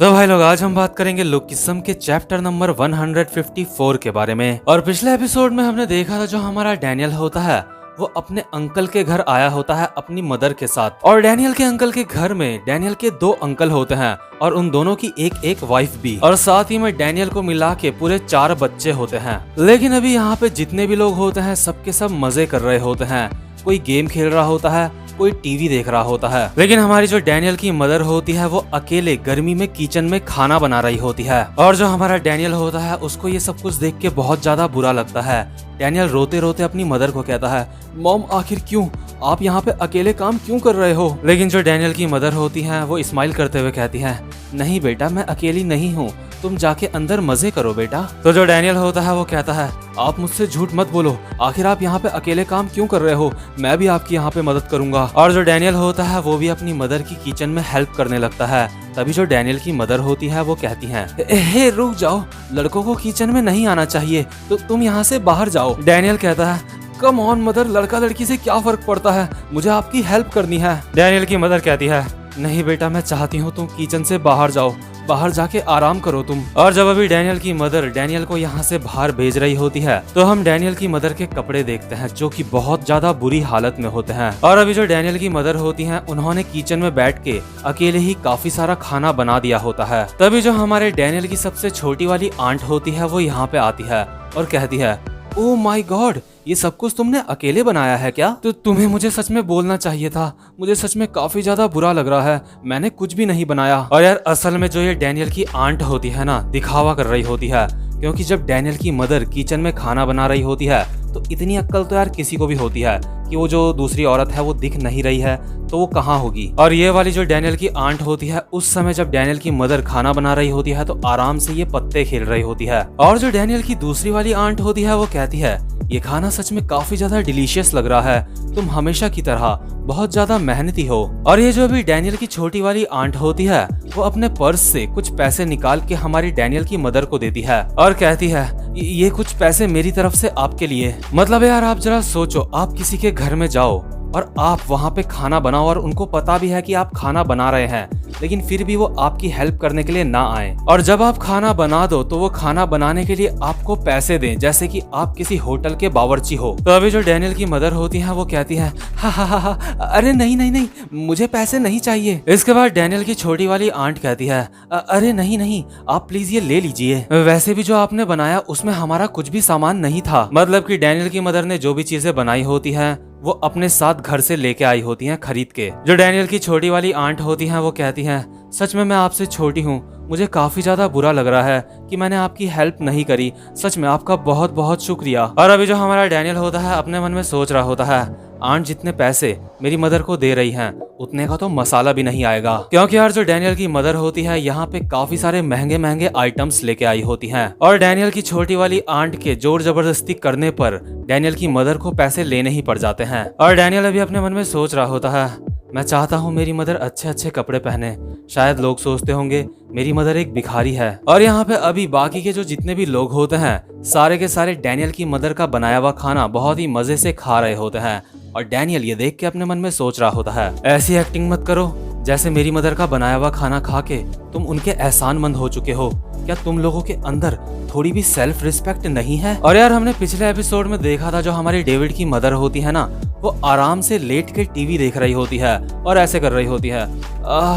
तो भाई लोग, आज हम बात करेंगे लुकिज्म के चैप्टर नंबर 154 के बारे में। और पिछले एपिसोड में हमने देखा था जो हमारा डैनियल होता है वो अपने अंकल के घर आया होता है अपनी मदर के साथ। और डैनियल के अंकल के घर में डैनियल के 2 अंकल होते हैं और उन दोनों की एक वाइफ भी, और साथ ही में डैनियल को मिला के पूरे 4 बच्चे होते हैं। लेकिन अभी यहाँ पे जितने भी लोग होते हैं सबके सब मजे कर रहे होते हैं। कोई गेम खेल रहा होता है, कोई टीवी देख रहा होता है। लेकिन हमारी जो डैनियल की मदर होती है वो अकेले गर्मी में किचन में खाना बना रही होती है। और जो हमारा डैनियल होता है उसको ये सब कुछ देख के बहुत ज्यादा बुरा लगता है। डैनियल रोते रोते अपनी मदर को कहता है, मॉम आखिर क्यों, आप यहाँ पे अकेले काम क्यों कर रहे हो? लेकिन जो डैनियल की मदर होती है वो स्माइल करते हुए कहती है, नहीं बेटा, मैं अकेली नहीं हूँ, तुम जाके अंदर मजे करो बेटा। तो जो डैनियल होता है वो कहता है, आप मुझसे झूठ मत बोलो, आखिर आप यहाँ पे अकेले काम क्यों कर रहे हो? मैं भी आपकी यहाँ पे मदद करूंगा। और जो डैनियल होता है वो भी अपनी मदर की किचन में हेल्प करने लगता है। तभी जो डैनियल की मदर होती है वो कहती है, हे रुक जाओ, लड़कों को किचन में नहीं आना चाहिए, तो तुम यहाँ से बाहर जाओ। डैनियल कहता है, कम ऑन मदर, लड़का लड़की से क्या फर्क पड़ता है, मुझे आपकी हेल्प करनी है। डैनियल की मदर कहती है, नहीं बेटा, मैं चाहती हूँ तुम किचन से बाहर जाओ, बाहर जाके आराम करो तुम। और जब अभी डैनियल की मदर डैनियल को यहाँ से बाहर भेज रही होती है तो हम डैनियल की मदर के कपड़े देखते हैं जो कि बहुत ज्यादा बुरी हालत में होते हैं। और अभी जो डैनियल की मदर होती हैं उन्होंने किचन में बैठ के अकेले ही काफी सारा खाना बना दिया होता है। तभी जो हमारे डैनियल की सबसे छोटी वाली आंट होती है वो यहाँ पे आती है और कहती है, ओह माय गॉड, ये सब कुछ तुमने अकेले बनाया है क्या? तो तुम्हें मुझे सच में बोलना चाहिए था, मुझे सच में काफी ज्यादा बुरा लग रहा है, मैंने कुछ भी नहीं बनाया। और यार असल में जो ये डैनियल की आंट होती है ना, दिखावा कर रही होती है, क्योंकि जब डैनियल की मदर किचन में खाना बना रही होती है तो इतनी अक्ल तो यार किसी को भी होती है कि वो जो दूसरी औरत है वो दिख नहीं रही है तो वो कहाँ होगी। और ये वाली जो डैनियल की आंट होती है उस समय जब डैनियल की मदर खाना बना रही होती है तो आराम से ये पत्ते खेल रही होती है। और जो डैनियल की दूसरी वाली आंट होती है वो कहती है, ये खाना सच में काफी ज्यादा डिलीशियस लग रहा है, तुम हमेशा की तरह बहुत ज्यादा मेहनती हो। और ये जो अभी डैनियल की छोटी वाली आंट होती है वो अपने पर्स से कुछ पैसे निकाल के हमारी डैनियल की मदर को देती है और कहती है, ये कुछ पैसे मेरी तरफ से आपके लिए। मतलब यार आप जरा सोचो, आप किसी के घर में जाओ और आप वहाँ पे खाना बनाओ और उनको पता भी है कि आप खाना बना रहे हैं, लेकिन फिर भी वो आपकी हेल्प करने के लिए ना आए। और जब आप खाना बना दो तो वो खाना बनाने के लिए आपको पैसे दें जैसे कि आप किसी होटल के बावर्ची हो। तो अभी जो डैनियल की मदर होती है वो कहती है, हा, अरे नहीं नहीं नहीं, मुझे पैसे नहीं चाहिए। इसके बाद डैनियल की छोटी वाली आंट कहती है, अरे नहीं नहीं, आप प्लीज ये ले लीजिए, वैसे भी जो आपने बनाया उसमें हमारा कुछ भी सामान नहीं था। मतलब कि डैनियल की मदर ने जो भी चीजें बनाई होती है वो अपने साथ घर से लेके आई होती हैं खरीद के। जो डैनियल की छोटी वाली आंट होती हैं वो कहती हैं, सच में मैं आपसे छोटी हूँ, मुझे काफी ज्यादा बुरा लग रहा है कि मैंने आपकी हेल्प नहीं करी, सच में आपका बहुत बहुत शुक्रिया। और अभी जो हमारा डैनियल होता है अपने मन में सोच रहा होता है, आंट जितने पैसे मेरी मदर को दे रही हैं उतने का तो मसाला भी नहीं आएगा। क्योंकि यार जो डैनियल की मदर होती है यहाँ पे काफी सारे महंगे महंगे आइटम्स लेके आई होती हैं। और डैनियल की छोटी वाली आंट के जोर जबरदस्ती करने पर डैनियल की मदर को पैसे लेने ही पड़ जाते हैं। और डैनियल अभी अपने मन में सोच रहा होता है, मैं चाहता हूँ मेरी मदर अच्छे अच्छे कपड़े पहने, शायद लोग सोचते होंगे मेरी मदर एक भिखारी है। और यहाँ पे अभी बाकी के जो जितने भी लोग होते हैं सारे के सारे डैनियल की मदर का बनाया हुआ खाना बहुत ही मजे से खा रहे होते हैं। और डैनियल ये देख के अपने मन में सोच रहा होता है, ऐसी एक्टिंग मत करो जैसे मेरी मदर का बनाया हुआ खाना खा के तुम उनके एहसानमंद हो चुके हो, क्या तुम लोगों के अंदर थोड़ी भी सेल्फ रिस्पेक्ट नहीं है? और यार हमने पिछले एपिसोड में देखा था जो हमारी डेविड की मदर होती है ना, वो आराम से लेट के टीवी देख रही होती है और ऐसे कर रही होती है,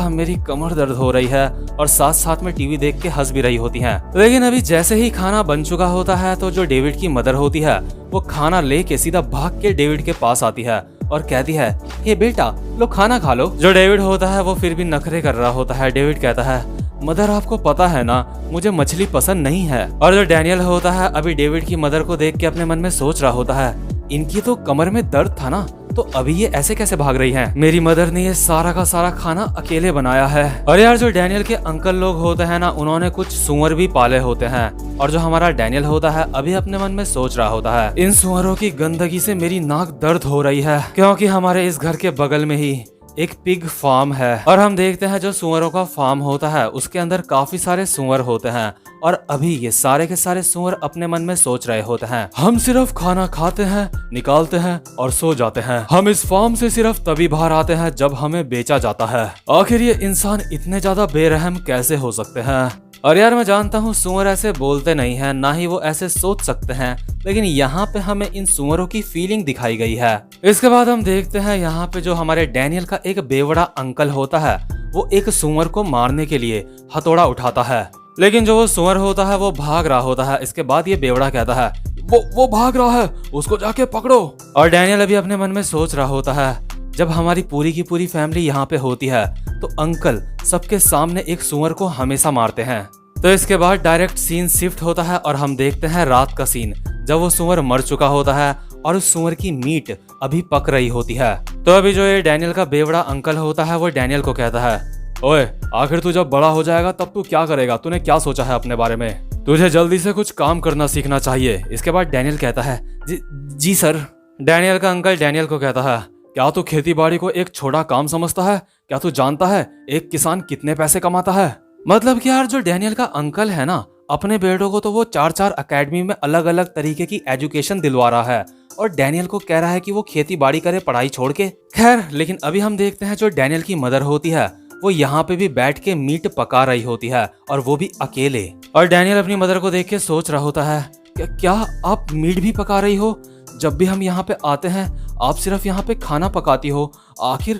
मेरी कमर दर्द हो रही है, और साथ साथ में टीवी देख के हंस भी रही होती है। लेकिन अभी जैसे ही खाना बन चुका होता है तो जो डेविड की मदर होती है वो खाना लेके सीधा भाग के डेविड के पास आती है और कहती है, हे बेटा, लो खाना खा लो। जो डेविड होता है वो फिर भी नखरे कर रहा होता है। डेविड कहता है, मदर आपको पता है ना मुझे मछली पसंद नहीं है। और जो डैनियल होता है अभी डेविड की मदर को देख के अपने मन में सोच रहा होता है, इनकी तो कमर में दर्द था ना, तो अभी ये ऐसे कैसे भाग रही हैं? मेरी मदर ने ये सारा का सारा खाना अकेले बनाया है। और यार जो डैनियल के अंकल लोग होते हैं ना, उन्होंने कुछ सुअर भी पाले होते हैं। और जो हमारा डैनियल होता है अभी अपने मन में सोच रहा होता है, इन सुअरों की गंदगी से मेरी नाक दर्द हो रही है, क्योंकि हमारे इस घर के बगल में ही एक पिग फार्म है और हम देखते हैं जो सुअरों का फार्म होता है उसके अंदर काफी सारे सुअर होते हैं और अभी ये सारे के सारे सुअर अपने मन में सोच रहे होते हैं, हम सिर्फ खाना खाते हैं, निकालते हैं और सो जाते हैं। हम इस फार्म से सिर्फ तभी बाहर आते हैं जब हमें बेचा जाता है। आखिर ये इंसान इतने ज्यादा बेरहम कैसे हो सकते हैं? और यार मैं जानता हूँ सुअर ऐसे बोलते नहीं हैं, ना ही वो ऐसे सोच सकते हैं, लेकिन यहाँ पे हमें इन सुअरों की फीलिंग दिखाई गई है। इसके बाद हम देखते हैं यहाँ पे जो हमारे डैनियल का एक बेवड़ा अंकल होता है वो एक सुअर को मारने के लिए हथौड़ा उठाता है, लेकिन जो वो सुअर होता है वो भाग रहा होता है। इसके बाद ये बेवड़ा कहता है वो भाग रहा है, उसको जाके पकड़ो। और डैनियल अभी अपने मन में सोच रहा होता है जब हमारी पूरी की पूरी फैमिली यहाँ पे होती है तो अंकल सबके सामने एक सुअर को हमेशा मारते हैं। तो इसके बाद डायरेक्ट सीन शिफ्ट होता है और हम देखते हैं रात का सीन जब वो सुअर मर चुका होता है और उस सुअर की मीट अभी पक रही होती है। तो अभी जो ये डैनियल का बेवड़ा अंकल होता है वो डैनियल को कहता है, ओए आखिर तू जब बड़ा हो जाएगा तब तू क्या करेगा? तूने क्या सोचा है अपने बारे में? तुझे जल्दी से कुछ काम करना सीखना चाहिए। इसके बाद डैनियल कहता है जी सर। डैनियल का अंकल डैनियल को कहता है, क्या तू खेती बाड़ी को एक छोटा काम समझता है? क्या तू जानता है एक किसान कितने पैसे कमाता है? मतलब कि यार जो डैनियल का अंकल है ना, अपने बेटों को तो वो 4-4 अकेडमी में अलग अलग तरीके की एजुकेशन दिलवा रहा है और डैनियल को कह रहा है कि वो खेती बाड़ी करे पढ़ाई छोड़ के। खैर, लेकिन अभी हम देखते हैं जो डैनियल की मदर होती है वो यहाँ पे भी बैठ के मीट पका रही होती है और वो भी अकेले। और डैनियल अपनी मदर को देख के सोच रहा होता है क्या आप मीट भी पका रही हो? जब भी हम यहाँ पे आते हैं आप सिर्फ यहाँ पे खाना पकाती हो। आखिर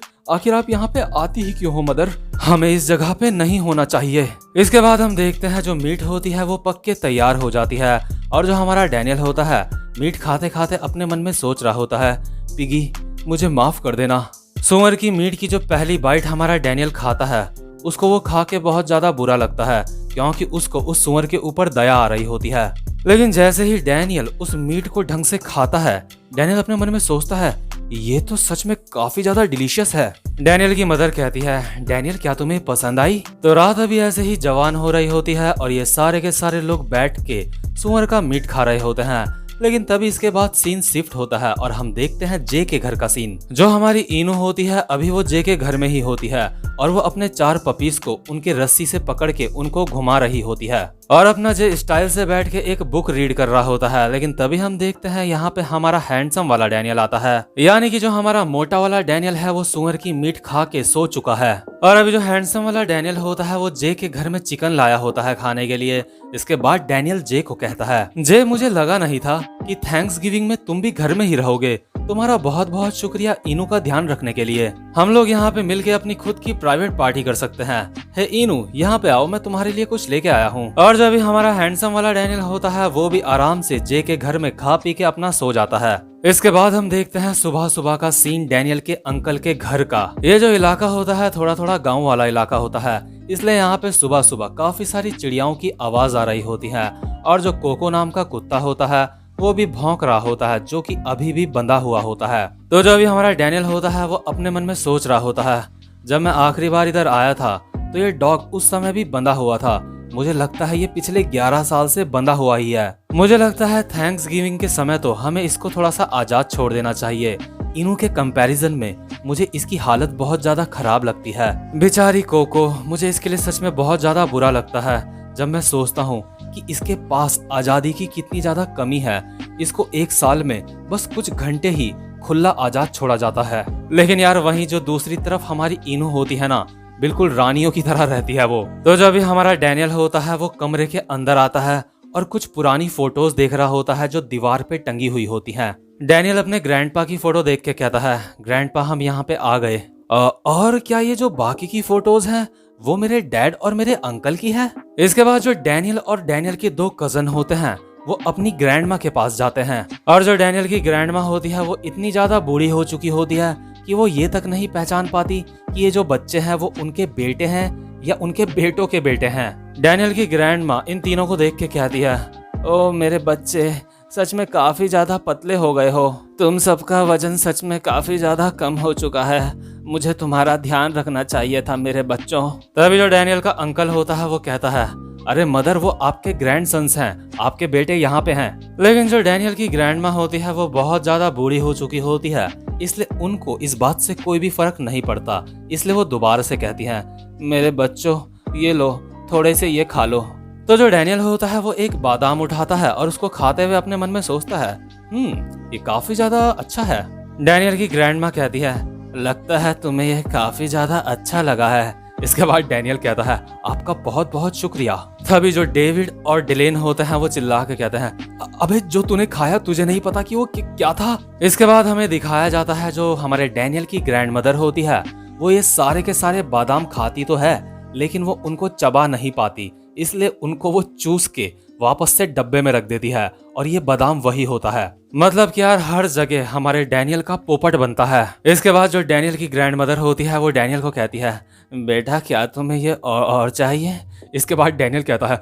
आप यहाँ पे आती ही क्यों हो मदर? हमें इस जगह पे नहीं होना चाहिए। इसके बाद हम देखते हैं जो मीट होती है वो पक के तैयार हो जाती है और जो हमारा डैनियल होता है मीट खाते खाते अपने मन में सोच रहा होता है, पिगी मुझे माफ कर देना। सुअर की मीट की जो पहली बाइट हमारा डैनियल खाता है उसको वो खा के बहुत ज्यादा बुरा लगता है क्योंकि उसको उस सुअर के ऊपर दया आ रही होती है। लेकिन जैसे ही डैनियल उस मीट को ढंग से खाता है डैनियल अपने मन में सोचता है ये तो सच में काफी ज्यादा डिलीशियस है। डैनियल की मदर कहती है, डैनियल क्या तुम्हें पसंद आई? तो रात अभी ऐसे ही जवान हो रही होती है और ये सारे के सारे लोग बैठ के सुअर का मीट खा रहे होते हैं। लेकिन तभी इसके बाद सीन शिफ्ट होता है और हम देखते हैं जे के घर का सीन। जो हमारी इनू होती है अभी वो जे के घर में ही होती है और वो अपने 4 पपीज को उनके रस्सी से पकड़ के उनको घुमा रही होती है और अपना जे स्टाइल से बैठ के एक बुक रीड कर रहा होता है। लेकिन तभी हम देखते हैं यहाँ पे हमारा हैंडसम वाला डैनियल आता है, यानी कि जो हमारा मोटा वाला डैनियल है वो सुअर की मीट खा के सो चुका है और अभी जो हैंडसम वाला डैनियल होता है वो जे के घर में चिकन लाया होता है खाने के लिए। इसके बाद डैनियल जे को कहता है, जे मुझे लगा नहीं था कि थैंक्स गिविंग में तुम भी घर में ही रहोगे। तुम्हारा बहुत बहुत शुक्रिया इनू का ध्यान रखने के लिए। हम लोग यहाँ पे मिलके अपनी खुद की प्राइवेट पार्टी कर सकते हैं। हे इनू यहाँ पे आओ, मैं तुम्हारे लिए कुछ लेके आया हूँ। और जब भी हमारा हैंडसम वाला डैनियल होता है वो भी आराम से जे के घर में खा पी के अपना सो जाता है। इसके बाद हम देखते हैं सुबह सुबह का सीन डैनियल के अंकल के घर का। ये जो इलाका होता है थोड़ा थोड़ा गाँव वाला इलाका होता है, इसलिए यहाँ पे सुबह सुबह काफी सारी चिड़ियाओं की आवाज आ रही होती है और जो कोको नाम का कुत्ता होता है वो भी भौंक रहा होता है जो कि अभी भी बंधा हुआ होता है। तो जो अभी हमारा डैनियल होता है वो अपने मन में सोच रहा होता है, जब मैं आखिरी बार इधर आया था तो ये डॉग उस समय भी बंधा हुआ था। मुझे लगता है ये पिछले 11 साल से बंधा हुआ ही है। मुझे लगता है थैंक्स गिविंग के समय तो हमें इसको थोड़ा सा आजाद छोड़ देना चाहिए। इनू के कंपैरिजन में मुझे इसकी हालत बहुत ज्यादा खराब लगती है। बेचारी कोको, मुझे इसके लिए सच में बहुत ज्यादा बुरा लगता है जब मैं सोचता हूँ कि इसके पास आजादी की कितनी ज्यादा कमी है। इसको 1 साल में बस कुछ घंटे ही खुला आजाद छोड़ा जाता है। लेकिन यार वहीं जो दूसरी तरफ हमारी इनू होती है ना, बिल्कुल रानियों की तरह रहती है वो। तो जब भी हमारा डैनियल होता है वो कमरे के अंदर आता है और कुछ पुरानी फोटोज देख रहा होता है जो दीवार पे टंगी हुई होती हैं। डैनियल अपने ग्रैंडपा की फोटो देख के कहता है, ग्रैंडपा हम यहाँ पे आ गए। और क्या ये जो बाकी की फोटोज हैं वो मेरे डैड और मेरे अंकल की है? इसके बाद जो डैनियल और डैनियल के 2 कजन होते हैं वो अपनी ग्रैंडमा के पास जाते हैं और जो डैनियल की ग्रैंडमा होती है वो इतनी ज्यादा बूढ़ी हो चुकी होती है कि वो ये तक नहीं पहचान पाती कि ये जो बच्चे हैं वो उनके बेटे हैं या उनके बेटों के बेटे हैं। डैनियल की ग्रैंडमा इन तीनों को देख के कहती है, ओ मेरे बच्चे, सच में काफी ज्यादा पतले हो गए हो। तुम सबका वजन सच में काफी ज्यादा कम हो चुका है। मुझे तुम्हारा ध्यान रखना चाहिए था मेरे बच्चों। तभी जो डैनियल का अंकल होता है वो कहता है, अरे मदर, वो आपके ग्रैंडसन्स हैं, आपके बेटे यहाँ पे हैं। लेकिन जो डैनियल की ग्रैंड माँ होती है वो बहुत ज्यादा बूढ़ी हो चुकी होती है, इसलिए उनको इस बात से कोई भी फर्क नहीं पड़ता। इसलिए वो दोबारा से कहती हैं, मेरे बच्चों, ये लो, थोड़े से ये खा लो। तो जो डैनियल होता है वो एक बादाम उठाता है और उसको खाते हुए अपने मन में सोचता है, ये काफी ज्यादा अच्छा है। डैनियल की ग्रैंड माँ कहती है, लगता है तुम्हें यह काफी ज्यादा अच्छा लगा है। इसके बाद डैनियल कहता है, आपका बहुत बहुत शुक्रिया। तभी जो डेविड और डिलेन होते हैं वो चिल्ला के कहते हैं, अबे जो तूने खाया तुझे नहीं पता कि वो क्या था। इसके बाद हमें दिखाया जाता है जो हमारे डैनियल की ग्रैंड मदर होती है वो ये सारे के सारे बादाम खाती तो है, लेकिन वो उनको चबा नहीं पाती, इसलिए उनको वो चूस के वापस से डब्बे में रख देती है और ये बादाम वही होता है। मतलब कि यार हर जगह हमारे डैनियल का पोपट बनता है। इसके बाद जो डैनियल की ग्रैंड मदर होती है वो डैनियल को कहती है, बेटा क्या तुम्हें ये और चाहिए। इसके बाद डैनियल कहता है,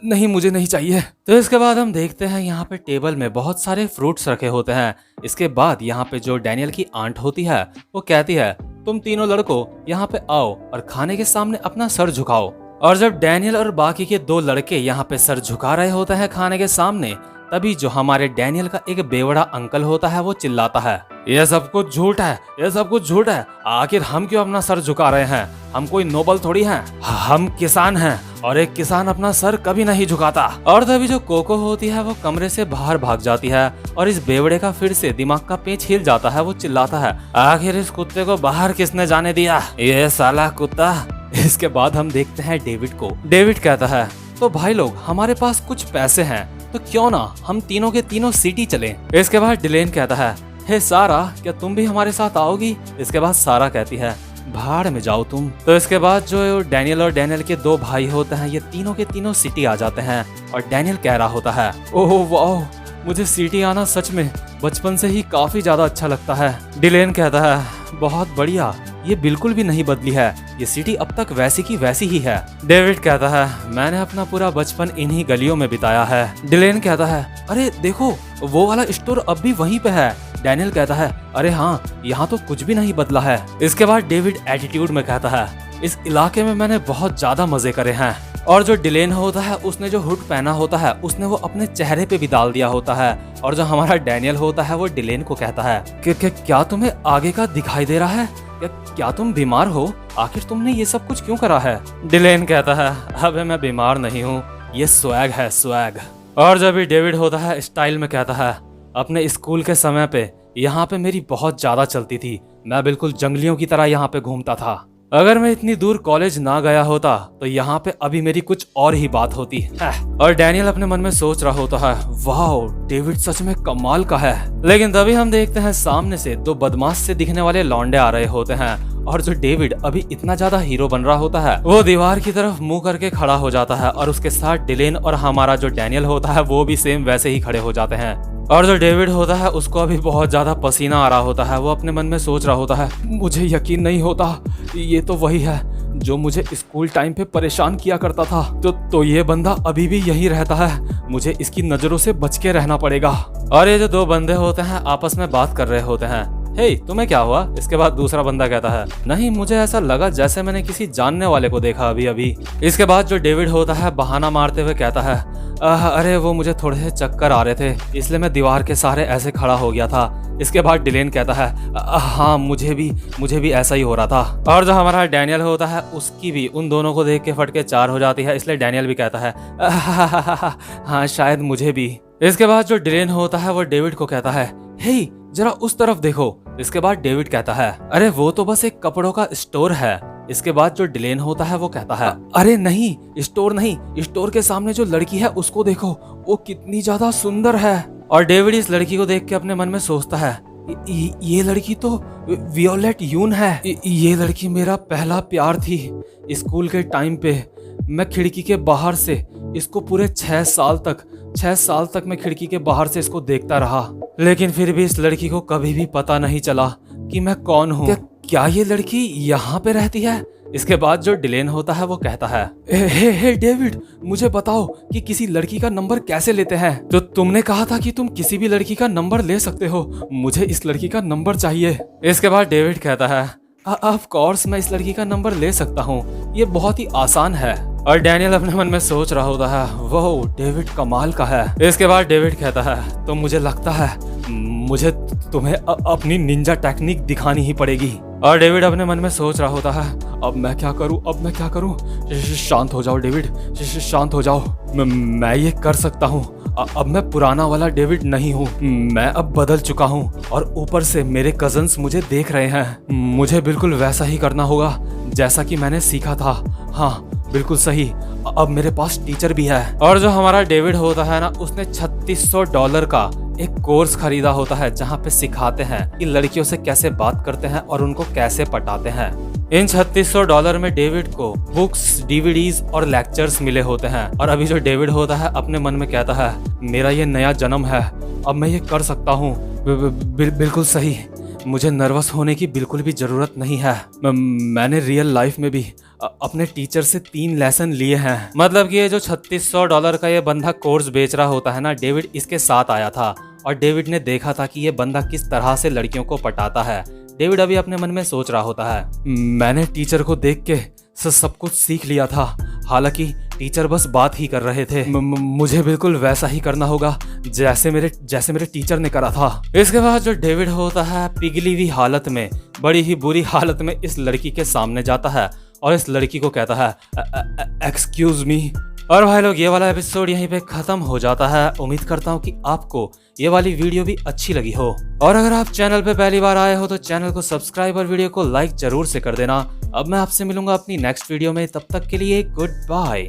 नहीं मुझे नहीं चाहिए। तो इसके बाद हम देखते हैं यहाँ पे टेबल में बहुत सारे फ्रूट्स रखे होते हैं। इसके बाद यहाँ पे जो डैनियल की आंट होती है वो कहती है, तुम तीनों लड़कों यहाँ पे आओ और खाने के सामने अपना सर झुकाओ। और जब डैनियल और बाकी के दो लड़के यहाँ पे सर झुका रहे होते हैं खाने के सामने, तभी जो हमारे डैनियल का एक बेवड़ा अंकल होता है वो चिल्लाता है, यह सब कुछ झूठ है, यह सब कुछ झूठ है। आखिर हम क्यों अपना सर झुका रहे हैं? हम कोई नोबल थोड़ी हैं, हम किसान हैं और एक किसान अपना सर कभी नहीं झुकाता। और तभी जो कोको होती है वो कमरे से बाहर भाग जाती है और इस बेवड़े का फिर से दिमाग का पेच हिल जाता है। वो चिल्लाता है, आखिर इस कुत्ते को बाहर किसने जाने दिया, ये साला कुत्ता। इसके बाद हम देखते हैं डेविड को। डेविड कहता है, तो भाई लोग हमारे पास कुछ पैसे हैं, तो क्यों ना हम तीनों के तीनों सिटी चलें। इसके बाद डिलेन कहता है, हे सारा, क्या तुम भी हमारे साथ आओगी? इसके बाद सारा कहती है, भाड़ में जाओ तुम। तो इसके बाद जो डैनियल और डैनियल के दो भाई होते हैं ये तीनों के तीनों सिटी आ जाते हैं और डैनियल कह रहा होता है, ओह वाह, मुझे सिटी आना सच में बचपन से ही काफी ज्यादा अच्छा लगता है। डिलेन कहता है, बहुत बढ़िया, ये बिल्कुल भी नहीं बदली है, ये सिटी अब तक वैसी की वैसी ही है। डेविड कहता है, मैंने अपना पूरा बचपन इन्हीं गलियों में बिताया है। डिलेन कहता है, अरे देखो वो वाला स्टोर अब भी वहीं पे है। डैनियल कहता है, अरे हाँ, यहाँ तो कुछ भी नहीं बदला है। इसके बाद डेविड एटीट्यूड में कहता है, इस इलाके में मैंने बहुत ज्यादा मजे करे हैं। और जो डिलेन होता है उसने जो हुड पहना होता है उसने वो अपने चेहरे पे भी डाल दिया होता है। और जो हमारा डैनियल होता है वो डिलेन को कहता है कि क्या तुम्हें आगे का दिखाई दे रहा है? क्या तुम बीमार हो? आखिर तुमने ये सब कुछ क्यों करा है? डिलेन कहता है, अबे मैं बीमार नहीं हूँ, ये स्वैग है, स्वैग। और जब भी डेविड होता है स्टाइल में कहता है, अपने स्कूल के समय पे यहाँ पे मेरी बहुत ज्यादा चलती थी, मैं बिल्कुल जंगलियों की तरह यहाँ पे घूमता था। अगर मैं इतनी दूर कॉलेज ना गया होता तो यहाँ पे अभी मेरी कुछ और ही बात होती है। और डैनियल अपने मन में सोच रहा होता है, वाह, डेविड सच में कमाल का है। लेकिन तभी हम देखते हैं सामने से दो बदमाश से दिखने वाले लौंडे आ रहे होते हैं। और जो डेविड अभी इतना ज्यादा हीरो बन रहा होता है वो दीवार की तरफ मुंह करके खड़ा हो जाता है और उसके साथ डिलेन और हमारा जो डैनियल होता है वो भी सेम वैसे ही खड़े हो जाते हैं। और जो डेविड होता है उसको अभी बहुत ज्यादा पसीना आ रहा होता है। वो अपने मन में सोच रहा होता है, मुझे यकीन नहीं होता, ये तो वही है जो मुझे स्कूल टाइम पे परेशान किया करता था। तो ये बंदा अभी भी यही रहता है, मुझे इसकी नजरों से बच के रहना पड़ेगा। और ये जो दो बंदे होते हैं आपस में बात कर रहे होते हैं, हे तुम्हें क्या हुआ? इसके बाद दूसरा बंदा कहता है, नहीं, मुझे ऐसा लगा जैसे मैंने किसी जानने वाले को देखा अभी अभी। इसके बाद जो डेविड होता है बहाना मारते हुए कहता है, अरे वो मुझे थोड़े से चक्कर आ रहे थे इसलिए मैं दीवार के सहारे ऐसे खड़ा हो गया था। इसके बाद डिलेन कहता है, हाँ मुझे भी ऐसा ही हो रहा था। और जो हमारा डैनियल होता है उसकी भी उन दोनों को देख के फटके चार हो जाती है, इसलिए डैनियल भी कहता है, हाँ शायद मुझे भी। इसके बाद जो डिलेन होता है वो डेविड को कहता है, हे जरा उस तरफ देखो। इसके बाद डेविड कहता है, अरे वो तो बस एक कपड़ों का स्टोर है। इसके बाद जो डिलेन होता है वो कहता है, अरे नहीं, स्टोर नहीं, स्टोर के सामने जो लड़की है उसको देखो, वो कितनी ज्यादा सुंदर है। और डेविड इस लड़की को देख के अपने मन में सोचता है, ये लड़की तो वियोलेट यून है। ये लड़की मेरा पहला प्यार थी स्कूल के टाइम पे। मैं खिड़की के बाहर से इसको पूरे 6 साल तक मैं खिड़की के बाहर से इसको देखता रहा, लेकिन फिर भी इस लड़की को कभी भी पता नहीं चला कि मैं कौन हूँ। क्या ये लड़की यहाँ पे रहती है? इसके बाद जो डिलेन होता है वो कहता है, हे डेविड, मुझे बताओ कि किसी लड़की का नंबर कैसे लेते हैं? तो तुमने कहा था कि तुम किसी भी लड़की का नंबर ले सकते हो, मुझे इस लड़की का नंबर चाहिए। इसके बाद डेविड कहता है, ऑफ कोर्स मैं इस लड़की का नंबर ले सकता हूँ, ये बहुत ही आसान है। और डैनियल अपने मन में सोच रहा होता है, वो डेविड कमाल का है। इसके बाद डेविड कहता है, तो मुझे लगता है मुझे तुम्हें अपनी निंजा टेक्निक दिखानी ही पड़ेगी। और डेविड अपने मन में सोच रहा होता है, अब मैं क्या करूं? शांत हो जाओ डेविड, शांत हो जाओ। मैं ये कर सकता हूँ। अब मैं पुराना वाला डेविड नहीं हूँ, मैं अब बदल चुका हूँ। और ऊपर से मेरे कजन्स मुझे देख रहे हैं। मुझे बिल्कुल वैसा ही करना होगा जैसा कि मैंने सीखा था। हाँ बिल्कुल सही, अब मेरे पास टीचर भी है। और जो हमारा डेविड होता है ना, उसने $3600 का एक कोर्स खरीदा होता है जहाँ पे सिखाते हैं कि लड़कियों से कैसे बात करते हैं और उनको कैसे पटाते हैं। इन $3600 में डेविड को बुक्स, डीवीडीज और लेक्चर्स मिले होते हैं। और अभी जो डेविड होता है अपने मन में कहता है, मेरा ये नया जन्म है, अब मैं ये कर सकता हूँ। बिल्कुल सही, मुझे नर्वस होने की बिल्कुल भी जरूरत नहीं है। मैंने रियल लाइफ में भी अपने टीचर से 3 लेसन लिए हैं। मतलब कि ये जो $3600 का ये बंदा कोर्स बेच रहा होता है ना, डेविड इसके साथ आया था और डेविड ने देखा था कि ये बंदा किस तरह से लड़कियों को पटाता है। डेविड अभी अपने मन में सोच रहा होता है, मैंने टीचर को देख के सब कुछ सीख लिया था, हालांकि टीचर बस बात ही कर रहे थे। मुझे बिल्कुल वैसा ही करना होगा जैसे मेरे टीचर ने करा था। इसके बाद जो डेविड होता है पिघली हुई हालत में, बड़ी ही बुरी हालत में इस लड़की के सामने जाता है और इस लड़की को कहता है, एक्सक्यूज मी। और भाई लोग, ये वाला एपिसोड यहीं पे खत्म हो जाता है। उम्मीद करता हूँ कि आपको ये वाली वीडियो भी अच्छी लगी हो। और अगर आप चैनल पे पहली बार आए हो तो चैनल को सब्सक्राइब और वीडियो को लाइक जरूर से कर देना। अब मैं आपसे मिलूंगा अपनी नेक्स्ट वीडियो में, तब तक के लिए गुड बाय।